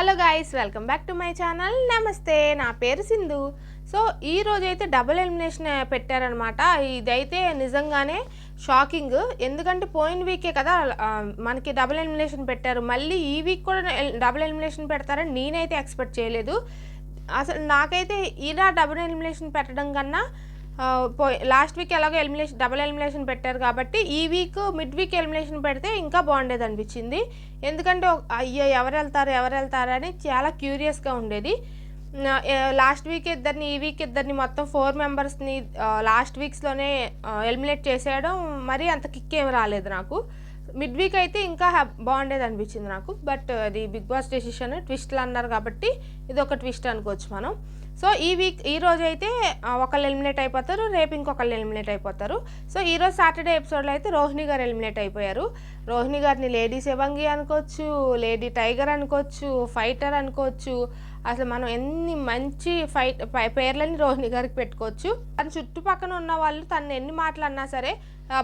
Hello guys, welcome back to my channel. నమస్తే, నా పేరు సింధు. సో ఈ రోజు అయితే డబుల్ ఎలిమినేషన్ పెట్టారనమాట. ఇదైతే నిజంగానే షాకింగ్. ఎందుకంటే పోయిన వీకే కదా మనకి డబుల్ ఎలిమినేషన్ పెట్టారు. మళ్ళీ ఈ వీక్ కూడా డబుల్ ఎలిమినేషన్ పెడతారని నేనైతే ఎక్స్పెక్ట్ చేయలేదు. అసలు నాకైతే ఇలా డబుల్ ఎలిమినేషన్ పెట్టడం కన్నా లాస్ట్ వీక్ ఎలాగో డబుల్ ఎలిమినేషన్ పెట్టారు కాబట్టి ఈ వీక్ మిడ్ వీక్ ఎలిమినేషన్ పెడితే ఇంకా బాగుండేది అనిపించింది. ఎందుకంటే అయ్యో ఎవరు వెళ్తారు అని చాలా క్యూరియస్గా ఉండేది. లాస్ట్ వీక్ ఇద్దరిని, ఈ వీక్ ఇద్దరిని, మొత్తం 4 మెంబర్స్ని లాస్ట్ వీక్స్లోనే ఎలిమినేట్ చేసేయడం మరీ అంత కిక్ ఏమి రాలేదు నాకు. మిడ్ వీక్ అయితే ఇంకా బాగుండేది అనిపించింది నాకు. బట్ అది బిగ్ బాస్ డెసిషన్, ట్విస్ట్లు అన్నారు కాబట్టి ఇది ఒక ట్విస్ట్ అనుకోవచ్చు మనం. సో ఈ రోజు అయితే ఒకళ్ళు ఎలిమినేట్ అయిపోతారు, రేపు ఇంకొకళ్ళు ఎలిమినేట్ అయిపోతారు. సో ఈరోజు సాటర్డే ఎపిసోడ్లో అయితే రోహిణి గారు ఎలిమినేట్ అయిపోయారు. రోహిణి గారిని లేడీ శివంగి అనుకోవచ్చు, లేడీ టైగర్ అనుకోవచ్చు, ఫైటర్ అనుకోవచ్చు. అసలు మనం ఎన్ని మంచి పేర్లని రోహిణి గారికి పెట్టుకోవచ్చు. తన చుట్టుపక్కల ఉన్న వాళ్ళు తను ఎన్ని మాటలు అన్నా సరే,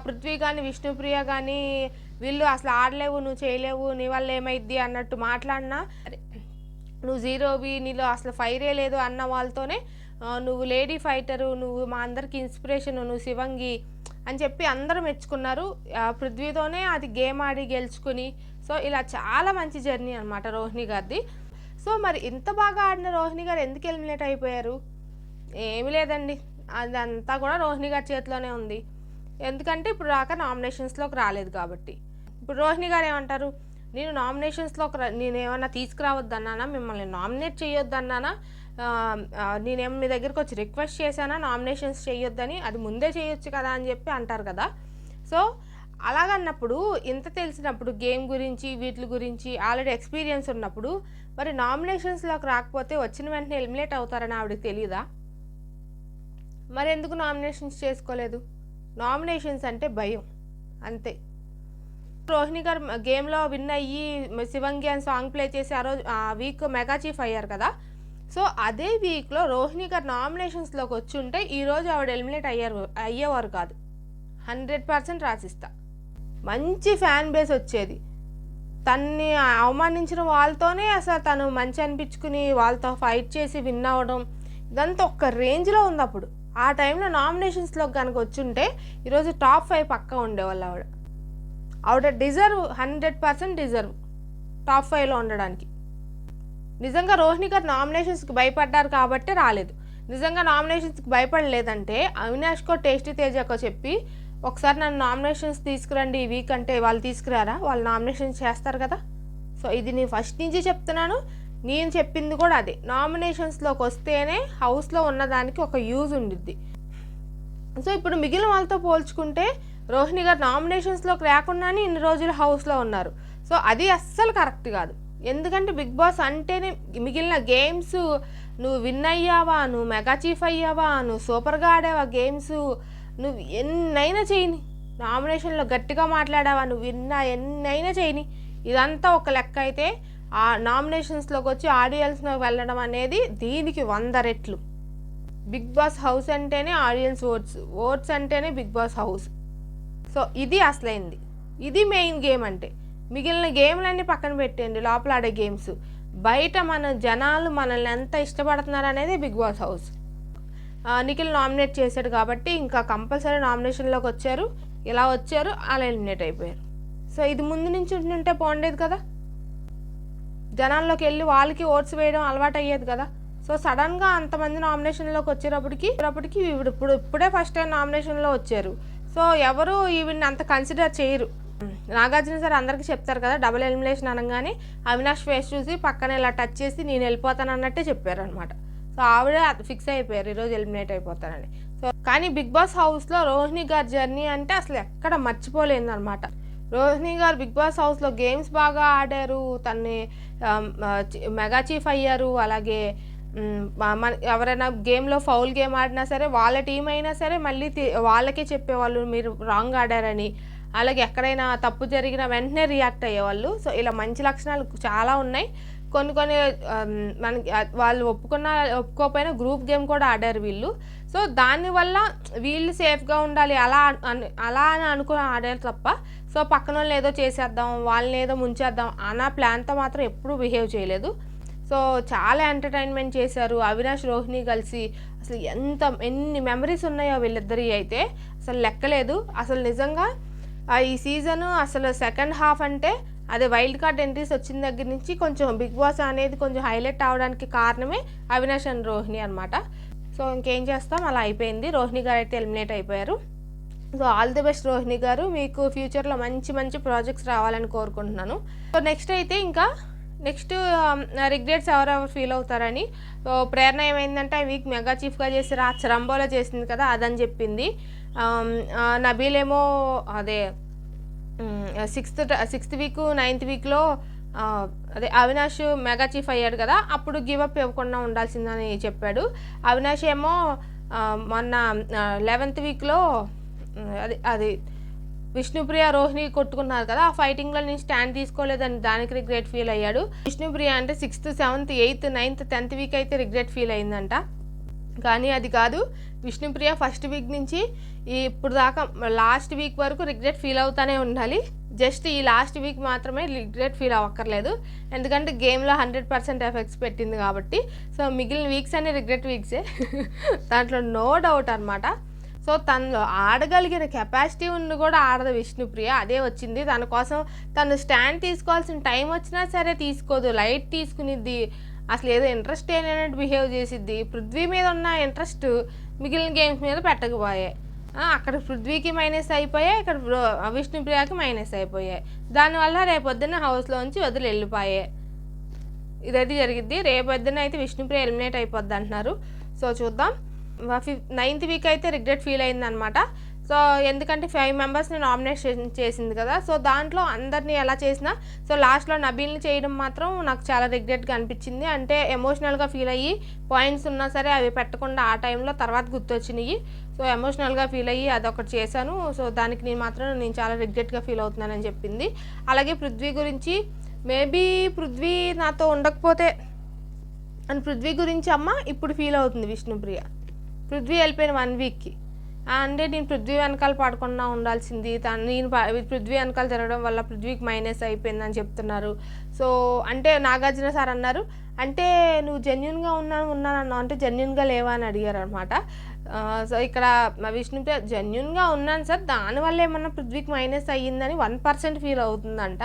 పృథ్వీ కానీ విష్ణుప్రియ కానీ వీళ్ళు అసలు ఆడలేవు, నువ్వు చేయలేవు, నీ వల్ల ఏమైద్ది అన్నట్టు మాట్లాడినా, నువ్వు జీరోవి, నీలో అసలు ఫైరే లేదు అన్న వాళ్ళతోనే నువ్వు లేడీ ఫైటరు, నువ్వు మా అందరికి ఇన్స్పిరేషన్, నువ్వు శివంగి అని చెప్పి అందరూ మెచ్చుకున్నారు. పృథ్వీతోనే అది గేమ్ ఆడి గెలుచుకుని, సో ఇలా చాలా మంచి జర్నీ అనమాట రోహిణి గారిది. సో మరి ఇంత బాగా ఆడిన రోహిణి గారు ఎందుకు ఎలిమినేట్ అయిపోయారు? ఏమీ లేదండి, అదంతా కూడా రోహిణి గారి చేతిలోనే ఉంది. ఎందుకంటే ఇప్పుడు దాకా నామినేషన్స్లోకి రాలేదు కాబట్టి. ఇప్పుడు రోహిణి గారు ఏమంటారు, నేను నామినేషన్స్లోకి నేనేమన్నా తీసుకురావద్దన్నానా, మిమ్మల్ని నామినేట్ చేయొద్దన్నానా, నేనేమో మీ దగ్గరికి వచ్చి రిక్వెస్ట్ చేశానా నామినేషన్స్ చేయొద్దని, అది ముందే చేయొచ్చు కదా అని చెప్పి అంటారు కదా. సో అలాగన్నప్పుడు, ఇంత తెలిసినప్పుడు గేమ్ గురించి వీటి గురించి ఆల్రెడీ ఎక్స్పీరియన్స్ ఉన్నప్పుడు, మరి నామినేషన్స్లోకి రాకపోతే వచ్చిన వెంటనే ఎలిమినేట్ అవుతారని ఆవిడకి తెలియదా? మరి ఎందుకు నామినేషన్స్ చేసుకోలేదు? నామినేషన్స్ అంటే భయం, అంతే. రోహిణి గారు గేమ్లో విన్ అయ్యి శివంగి అని సాంగ్ ప్లే చేసి ఆ వీక్ మెగా చీఫ్ అయ్యారు కదా. సో అదే వీక్లో రోహిణి గారు నామినేషన్స్లోకి వచ్చి ఉంటే ఈరోజు ఆవిడ ఎలిమినేట్ అయ్యేవారు కాదు. 100% రాసిస్తా. మంచి ఫ్యాన్ బేస్ వచ్చేది. తన్ని అవమానించిన వాళ్ళతోనే అసలు తను మంచి అనిపించుకుని వాళ్ళతో ఫైట్ చేసి విన్ అవ్వడం, ఇదంతా ఒక్క రేంజ్లో ఉంది. అప్పుడు ఆ టైంలో నామినేషన్స్లోకి కనుక వచ్చి ఉంటే ఈరోజు టాప్ 5 పక్కా ఉండేవాళ్ళు. ఆవిడ డిజర్వ్, 100% డిజర్వ్ టాప్ 5లో ఉండడానికి. నిజంగా రోహిణి గారు నామినేషన్స్కి భయపడ్డారు కాబట్టి రాలేదు. నిజంగా నామినేషన్స్కి భయపడలేదంటే అవినాష్కో, టేస్టీ తేజకో చెప్పి ఒకసారి నన్ను నామినేషన్స్ తీసుకురండి ఈ వీక్ అంటే వాళ్ళు తీసుకురారా? వాళ్ళు నామినేషన్స్ చేస్తారు కదా. సో ఇది నేను ఫస్ట్ నుంచి చెప్తున్నాను, నేను చెప్పింది కూడా అదే. నామినేషన్స్లోకి వస్తేనే హౌస్లో ఉన్నదానికి ఒక యూజ్ ఉండిద్ది. సో ఇప్పుడు మిగిలిన వాళ్ళతో పోల్చుకుంటే రోహిణి గారు నామినేషన్స్లోకి రాకుండానే ఇన్ని రోజులు హౌస్లో ఉన్నారు. సో అది అస్సలు కరెక్ట్ కాదు. ఎందుకంటే బిగ్ బాస్ అంటేనే మిగిలిన గేమ్స్ నువ్వు విన్ అయ్యావా, నువ్వు మెగా చీఫ్ అయ్యావా, నువ్వు సూపర్గా ఆడావా గేమ్స్, నువ్వు ఎన్నైనా చేయని, నామినేషన్లో గట్టిగా మాట్లాడావా, నువ్వు ఎన్నైనా చేయని, ఇదంతా ఒక లెక్క అయితే ఆ నామినేషన్స్లోకి వచ్చి ఆడియన్స్లోకి వెళ్ళడం అనేది దీనికి 100 రెట్లు. బిగ్ బాస్ హౌస్ అంటేనే ఆడియన్స్ ఓట్స్ అంటేనే బిగ్ బాస్ హౌస్. సో ఇది అసలైంది, ఇది మెయిన్ గేమ్ అంటే. మిగిలిన గేమ్లన్నీ పక్కన పెట్టండి, లోపల ఆడే గేమ్స్, బయట మన జనాలు మనల్ని ఎంత ఇష్టపడుతున్నారు అనేది Bigg Boss house. Nikhil nominate చేశాడు కాబట్టి ఇంకా కంపల్సరీ నామినేషన్లోకి వచ్చారు. ఇలా వచ్చారు, అలా ఎలిమినేట్ అయిపోయారు. సో ఇది ముందు నుంచి ఉంటే బాగుండేది కదా, జనాల్లోకి వెళ్ళి వాళ్ళకి ఓట్స్ వేయడం అలవాటు అయ్యేది కదా. సో సడన్గా అంతమంది నామినేషన్లోకి వచ్చేటప్పటికి ఇప్పుడే ఫస్ట్ టైం నామినేషన్లో వచ్చారు. సో ఎవరు ఈవిని అంత కన్సిడర్ చేయరు. నాగార్జున సార్ అందరికీ చెప్తారు కదా, డబుల్ ఎలిమినేషన్ అనగానే అవినాష్ ఫేస్ చూసి పక్కన ఇలా టచ్ చేసి నేను వెళ్ళిపోతాను అన్నట్టే చెప్పారు అనమాట. సో ఆవిడే ఫిక్స్ అయిపోయారు ఈరోజు ఎలిమినేట్ అయిపోతానని. సో కానీ బిగ్ బాస్ హౌస్లో రోహిణి గారి జర్నీ అంటే అసలు ఎక్కడ మర్చిపోలేదు అనమాట. రోహిణి గారు బిగ్ బాస్ హౌస్లో గేమ్స్ బాగా ఆడారు, తన్ని మెగా చీఫ్ అయ్యారు. అలాగే ఎవరైనా గేమ్లో ఫౌల్ గేమ్ ఆడినా సరే వాళ్ళ టీం అయినా సరే మళ్ళీ వాళ్ళకే చెప్పేవాళ్ళు మీరు రాంగ్ ఆడారని. అలాగే ఎక్కడైనా తప్పు జరిగిన వెంటనే రియాక్ట్ అయ్యేవాళ్ళు. సో ఇలా మంచి లక్షణాలు చాలా ఉన్నాయి. కొన్ని మనకి వాళ్ళు ఒప్పుకోకపోయినా గ్రూప్ గేమ్ కూడా ఆడారు వీళ్ళు. సో దానివల్ల వీళ్ళు సేఫ్గా ఉండాలి అలా అని అనుకుని ఆడారు తప్ప, సో పక్కన వాళ్ళని ఏదో చేసేద్దాం, వాళ్ళని ఏదో ముంచేద్దాం అన్న ప్లాన్తో మాత్రం ఎప్పుడూ బిహేవ్ చేయలేదు. సో చాలా ఎంటర్టైన్మెంట్ చేశారు అవినాష్ రోహిణి కలిసి. అసలు ఎన్ని మెమరీస్ ఉన్నాయో వీళ్ళిద్దరి అయితే అసలు లెక్కలేదు. అసలు నిజంగా ఈ సీజను అసలు సెకండ్ హాఫ్ అంటే అదే వైల్డ్ కార్డ్ ఎంట్రీస్ వచ్చిన దగ్గర నుంచి కొంచెం బిగ్ బాస్ అనేది కొంచెం హైలైట్ అవడానికి కారణమే అవినాష్ అండ్ రోహిణి అనమాట. సో ఇంకేం చేస్తాం, అలా అయిపోయింది. రోహిణి గారు అయితే ఎలిమినేట్ అయిపోయారు. So all the best Rohini గారు, మీకు ఫ్యూచర్లో మంచి మంచి ప్రాజెక్ట్స్ రావాలని కోరుకుంటున్నాను. సో నెక్స్ట్ రిగ్రెట్స్ ఎవరెవరు ఫీల్ అవుతారని. సో ప్రేరణ ఏమైందంటే ఆ వీక్ మెగా చీఫ్గా చేసి రంబోలో చేసింది కదా అదని చెప్పింది. నబీల్ ఏమో అదే సిక్స్త్ వీక్ 9th వీక్లో అదే అవినాష్ మెగా చీఫ్ అయ్యాడు కదా, అప్పుడు గివప్ ఇవ్వకుండా ఉండాల్సిందని చెప్పాడు. అవినాష్ ఏమో మొన్న 11th వీక్లో అది విష్ణుప్రియ రోహిణి కొట్టుకున్నారు కదా, ఆ ఫైటింగ్లో నేను స్టాండ్ తీసుకోలేదని దానికి రిగ్రెట్ ఫీల్ అయ్యాడు. విష్ణుప్రియ అంటే 6th 7th 8th 9th 10th week అయితే రిగ్రెట్ ఫీల్ అయిందంట. కానీ అది కాదు, విష్ణుప్రియ ఫస్ట్ వీక్ నుంచి ఇప్పుడు దాకా లాస్ట్ వీక్ వరకు రిగ్రెట్ ఫీల్ అవుతానే ఉండాలి. జస్ట్ ఈ లాస్ట్ వీక్ మాత్రమే రిగ్రెట్ ఫీల్ అవ్వక్కర్లేదు, ఎందుకంటే గేమ్లో 100% ఎఫెక్ట్స్ పెట్టింది కాబట్టి. సో మిగిలిన వీక్స్ అన్ని రిగ్రెట్ వీక్సే దాంట్లో నో డౌట్ అనమాట. సో తనలో ఆడగలిగిన కెపాసిటీ ఉంది కూడా ఆడదు విష్ణుప్రియ, అదే వచ్చింది. తన కోసం తను స్టాండ్ తీసుకోవాల్సిన టైం వచ్చినా సరే తీసుకోదు, లైట్ తీసుకునిద్ది, అసలు ఏదో ఇంట్రెస్ట్ లేనట్టు బిహేవ్ చేసిద్ది. పృథ్వీ మీద ఉన్న ఇంట్రెస్ట్ మిగిలిన గేమ్స్ మీద పెట్టకపోయాయి. అక్కడ పృథ్వీకి మైనస్ అయిపోయాయి, ఇక్కడ విష్ణుప్రియకి మైనస్ అయిపోయాయి. దానివల్ల రేపొద్దున హౌస్లోంచి వదిలి వెళ్ళిపోయాయి. ఇదైతే జరిగిద్ది. రేపొద్దున అయితే విష్ణుప్రియ ఎలిమినేట్ అయిపోద్ది అంటున్నారు. సో చూద్దాం. 9th వీక్ అయితే రిగ్రెట్ ఫీల్ అయిందనమాట. సో ఎందుకంటే 5 మెంబర్స్ని నామినేషన్ చేసింది కదా, సో దాంట్లో అందరినీ ఎలా చేసినా సో లాస్ట్లో నబీల్ని చేయడం మాత్రం నాకు చాలా రిగ్రెట్గా అనిపించింది. అంటే ఎమోషనల్గా ఫీల్ అయ్యి పాయింట్స్ ఉన్నా సరే అవి పెట్టకుండా ఆ టైంలో తర్వాత గుర్తొచ్చినాయి. సో ఎమోషనల్గా ఫీల్ అయ్యి అదొకటి చేశాను. సో దానికి నేను చాలా రిగ్రెట్గా ఫీల్ అవుతున్నానని చెప్పింది. అలాగే పృథ్వీ గురించి మేబీ పృథ్వీ నాతో ఉండకపోతే అని పృథ్వీ గురించి అమ్మ ఇప్పుడు ఫీల్ అవుతుంది విష్ణుప్రియ. పృథ్వీ వెళ్ళిపోయిన 1 వీక్కి అంటే నేను పృథ్వీ వెనకాల పడకుండా ఉండాల్సింది, నేను పృథ్వీ వెనకాల తిరగడం వల్ల పృథ్వీకి మైనస్ అయిపోయిందని చెప్తున్నారు. సో అంటే నాగార్జున సార్ అన్నారు, అంటే నువ్వు జెన్యున్గా ఉన్నాను అంటే జెన్యున్గా లేవా అని అడిగారు అనమాట. సో ఇక్కడ విష్ణుప్రియ జెన్యున్గా ఉన్నాను సార్, దానివల్ల ఏమన్నా పృథ్వీకి మైనస్ అయ్యిందని 1% ఫీల్ అవుతుందంట.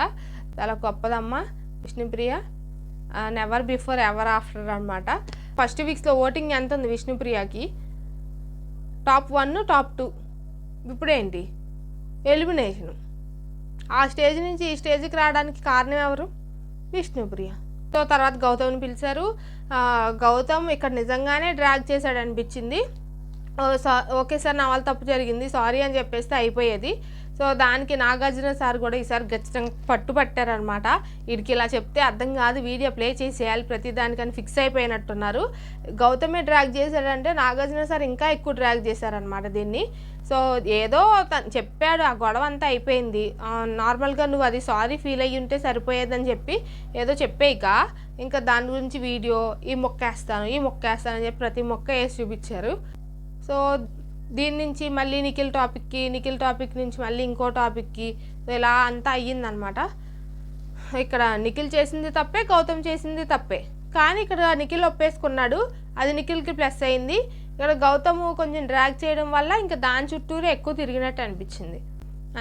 చాలా గొప్పదమ్మా Vishnupriya, never before ever after అనమాట. ఫస్ట్ వీక్స్లో ఓటింగ్ ఎంత ఉంది విష్ణుప్రియకి? Top 1 top 2. ఇప్పుడేంటి ఎలిమినేషను. ఆ స్టేజ్ నుంచి ఈ స్టేజ్కి రావడానికి కారణం ఎవరు? విష్ణుప్రియ. సో తర్వాత గౌతమ్ని పిలిచారు. గౌతమ్ ఇక్కడ నిజంగానే డ్రాగ్ చేశాడు అనిపించింది. ఓకే సార్ నా వల్ల తప్పు జరిగింది సారీ అని చెప్పేస్తే అయిపోయేది. సో దానికి నాగార్జున సార్ కూడా ఈసారి ఖచ్చితంగా పట్టుపట్టారనమాట. వీడికి ఇలా చెప్తే అర్థం కాదు, వీడియో ప్లే చేసేయాలి ప్రతిదానికని ఫిక్స్ అయిపోయినట్టున్నారు. గౌతమే డ్రాగ్ చేశాడంటే నాగార్జున సార్ ఇంకా ఎక్కువ డ్రాగ్ చేశారనమాట దీన్ని. సో ఏదో తను చెప్పాడు, ఆ గొడవ అంతా అయిపోయింది. నార్మల్గా నువ్వు అది సారీ ఫీల్ అయ్యి ఉంటే సరిపోయేదని చెప్పి ఏదో చెప్పేయక ఇంకా దాని గురించి వీడియో ఈ మొక్క వేస్తాను అని చెప్పి ప్రతి మొక్క వేసి చూపించారు. సో దీని నుంచి మళ్ళీ నిఖిల్ టాపిక్ నుంచి మళ్ళీ ఇంకో టాపిక్కి ఇలా అంతా అయ్యిందనమాట. ఇక్కడ నిఖిల్ చేసింది తప్పే, గౌతమ్ చేసింది తప్పే, కానీ ఇక్కడ నిఖిల్ ఒప్పేసుకున్నాడు, అది నిఖిల్కి ప్లస్ అయింది. ఇక్కడ గౌతమ్ కొంచెం డ్రాగ్ చేయడం వల్ల ఇంకా దాని చుట్టూరే ఎక్కువ తిరిగినట్టు అనిపించింది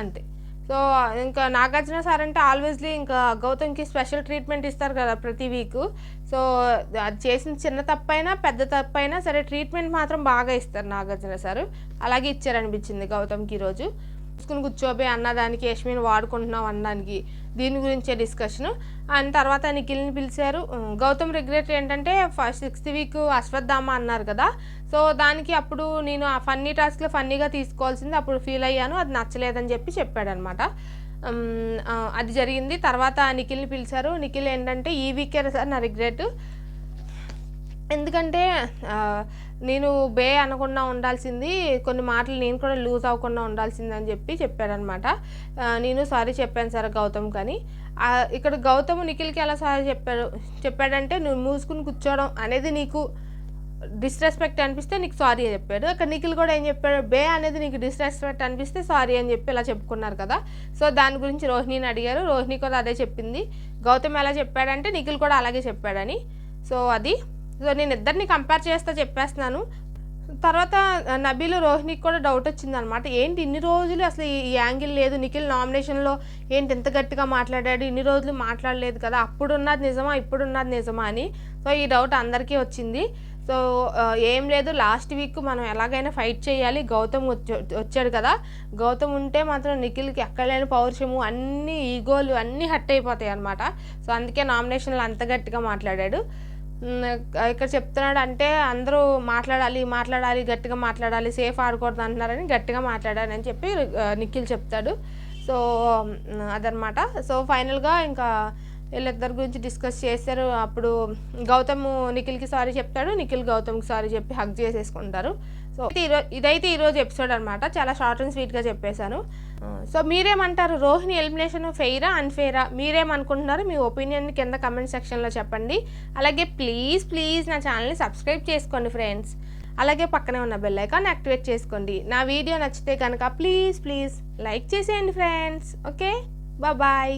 అంతే. సో ఇంకా నాగార్జున సార్ అంటే ఆల్వేస్లీ ఇంకా గౌతమ్కి స్పెషల్ ట్రీట్మెంట్ ఇస్తారు కదా ప్రతి వీక్. సో అది చేసిన చిన్న తప్పైనా పెద్ద తప్పైనా సరే ట్రీట్మెంట్ మాత్రం బాగా ఇస్తారు నాగార్జున సారు. అలాగే ఇచ్చారనిపించింది గౌతమ్కి ఈరోజు. చూసుకుని కూర్చోబే అన్నదానికి యశ్మిని వాడుకుంటున్నాం అన్నదానికి దీని గురించే డిస్కషను. అండ్ తర్వాత నిఖిల్ని పిలిచారు. గౌతమ్ రిగ్రెట్ ఏంటంటే 6th వీక్ అశ్వత్థామ అన్నారు కదా, సో దానికి అప్పుడు నేను ఆ ఫన్నీ టాస్క్లో ఫన్నీగా తీసుకోవాల్సింది, అప్పుడు ఫీల్ అయ్యాను, అది నచ్చలేదని చెప్పాడనమాట. అది జరిగింది. తర్వాత నిఖిల్ని పిలిచారు. నిఖిల్ ఏంటంటే ఈ వీకే సార్ నా రిగ్రెట్, ఎందుకంటే నేను బే అనకుండా ఉండాల్సింది, కొన్ని మాటలు నేను కూడా లూజ్ అవ్వకుండా ఉండాల్సింది అని చెప్పాడనమాట. నేను సారీ చెప్పాను సార్ గౌతమ్ కానీ. ఇక్కడ గౌతమ్ నిఖిల్కి ఎలా సారీ చెప్పాడంటే నువ్వు మూసుకుని కూర్చోవడం అనేది నీకు డిస్రెస్పెక్ట్ అనిపిస్తే నీకు సారీ అని చెప్పాడు. అక్కడ నిఖిల్ కూడా ఏం చెప్పాడు, బే అనేది నీకు డిస్రెస్పెక్ట్ అనిపిస్తే సారీ అని చెప్పి ఇలా చెప్పుకున్నారు కదా. సో దాని గురించి రోహిణిని అడిగారు, రోహిణి కూడా అదే చెప్పింది. గౌతమ్ ఎలా చెప్పాడంటే నిఖిల్ కూడా అలాగే చెప్పాడని. సో అది సో నేను ఇద్దరిని కంపేర్ చేస్తా చెప్పేస్తున్నాను. తర్వాత నబీలు రోహిణికి కూడా డౌట్ వచ్చిందనమాట. ఏంటి ఇన్ని రోజులు అసలు ఈ యాంగిల్ లేదు, నిఖిల్ నామినేషన్లో ఏంటి ఎంత గట్టిగా మాట్లాడాడు, ఇన్ని రోజులు మాట్లాడలేదు కదా, అప్పుడున్నది నిజమా ఇప్పుడున్నది నిజమా అని. సో ఈ డౌట్ అందరికీ వచ్చింది. సో ఏం లేదు, లాస్ట్ వీక్ మనం ఎలాగైనా ఫైట్ చేయాలి, గౌతమ్ వచ్చాడు కదా, గౌతమ్ ఉంటే మాత్రం నిఖిల్కి ఎక్కడలేని పౌరుషము అన్ని ఈగోలు అన్నీ హట్ అయిపోతాయి అనమాట. సో అందుకే నామినేషన్లో అంత గట్టిగా మాట్లాడాడు. ఇక్కడ చెప్తున్నాడు అంటే అందరూ మాట్లాడాలి గట్టిగా మాట్లాడాలి, సేఫ్ ఆడకూడదు అంటున్నారని గట్టిగా మాట్లాడాలని చెప్పి నిఖిల్ చెప్తాడు. సో అదనమాట. సో ఫైనల్గా ఇంకా వీళ్ళిద్దరి గురించి డిస్కస్ చేశారు. అప్పుడు గౌతమ్ నిఖిల్కి సారీ చెప్తాడు, నిఖిల్ గౌతమ్కి సారీ చెప్పి హగ్ చేసేసుకుంటారు. సో ఇదైతే ఈరోజు ఎపిసోడ్ అనమాట. చాలా షార్ట్ అండ్ స్వీట్గా చెప్పేశాను. సో మీరేమంటారు, రోహిణి ఎలిమినేషన్ ఫెయిరా అన్ఫెయిరా, మీరేమనుకుంటున్నారు? మీ ఒపీనియన్ కింద కమెంట్ సెక్షన్లో చెప్పండి. అలాగే ప్లీజ్ నా ఛానల్ని సబ్స్క్రైబ్ చేసుకోండి ఫ్రెండ్స్. అలాగే పక్కనే ఉన్న బెల్ ఐకాన్ యాక్టివేట్ చేసుకోండి. నా వీడియో నచ్చితే కనుక ప్లీజ్ లైక్ చేసేయండి ఫ్రెండ్స్. Okay, bye.